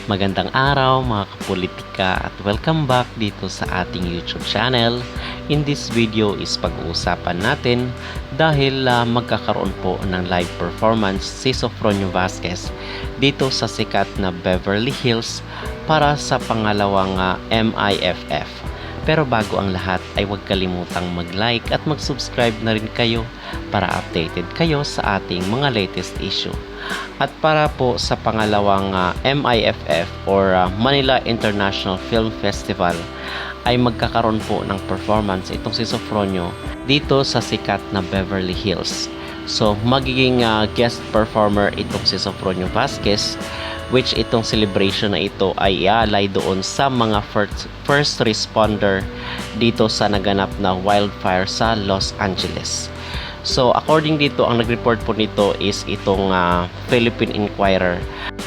Magandang araw mga kapolitika at welcome back dito sa ating YouTube channel. In this video is pag-uusapan natin dahil magkakaroon po ng live performance si Sofronio Vasquez dito sa sikat na Beverly Hills para sa pangalawang MIFF. Pero bago ang lahat ay huwag kalimutang mag-like at mag-subscribe na rin kayo para updated kayo sa ating mga latest issue. At para po sa pangalawang MIFF or Manila International Film Festival ay magkakaroon po ng performance itong si Sofronio dito sa sikat na Beverly Hills. So magiging guest performer itong si Sofronio Vasquez, which itong celebration na ito ay iaalay doon sa mga first responder dito sa naganap na wildfire sa Los Angeles. So according dito, ang nag-report po nito is itong Philippine Inquirer.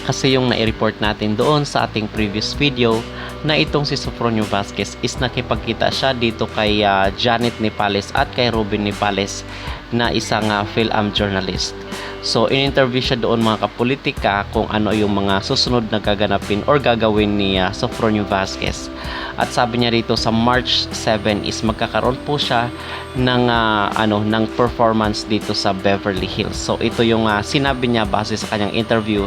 Kasi yung nai-report natin doon sa ating previous video na itong si Sofronio Vasquez is nakipagkita siya dito kay Janet Nipales at kay Ruben Nipales na isang film journalist. So in-interview siya doon mga kapolitika kung ano yung mga susunod na gaganapin or gagawin ni Sofronio Vasquez. At sabi niya rito sa March 7 is magkakaroon po siya ng performance dito sa Beverly Hills. So ito yung sinabi niya base sa kanyang interview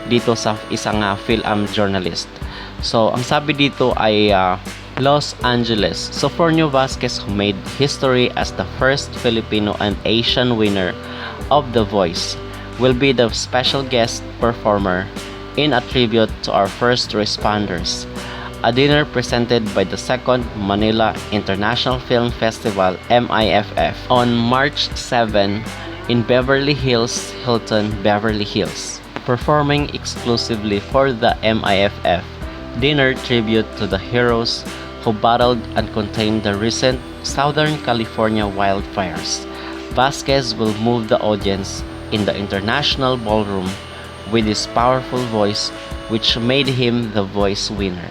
dito sa isang film journalist. So ang sabi dito ay Los Angeles, Sofronio Vasquez, who made history as the first Filipino and Asian winner of The Voice, will be the special guest performer in a tribute to our first responders. A dinner presented by the Second Manila International Film Festival MIFF on March 7 in Beverly Hills, Hilton, Beverly Hills, performing exclusively for the MIFF dinner tribute to the heroes who battled and contained the recent Southern California wildfires. Vasquez will move the audience in the International Ballroom with his powerful voice, which made him the Voice winner.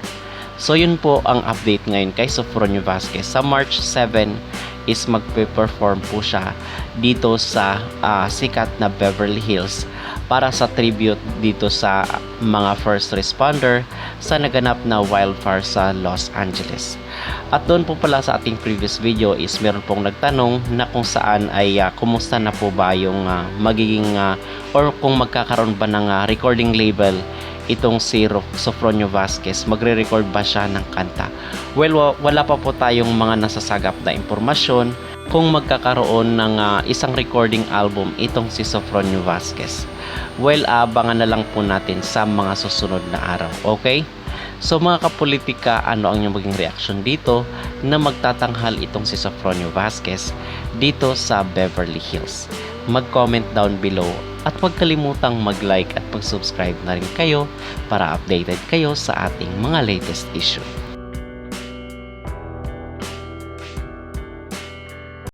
So yun po ang update ngayon kay Sofronio Vasquez. Sa March 7 is magpe-perform po siya dito sa sikat na Beverly Hills para sa tribute dito sa mga first responder sa naganap na wildfire sa Los Angeles. At doon po pala sa ating previous video is meron pong nagtanong na kung saan ay kumusta na po ba yung magiging or kung magkakaroon ba ng recording label itong si Sofronio Vasquez, magre-record ba siya ng kanta? Well, wala pa po tayong mga nasasagap na impormasyon kung magkakaroon ng isang recording album itong si Sofronio Vasquez. Well, abangan na lang po natin sa mga susunod na araw. Okay? So mga kapolitika, ano ang inyong maging reaction dito na magtatanghal itong si Sofronio Vasquez dito sa Beverly Hills? Mag-comment down below at huwag kalimutang mag-like at mag-subscribe na rin kayo para updated kayo sa ating mga latest issue.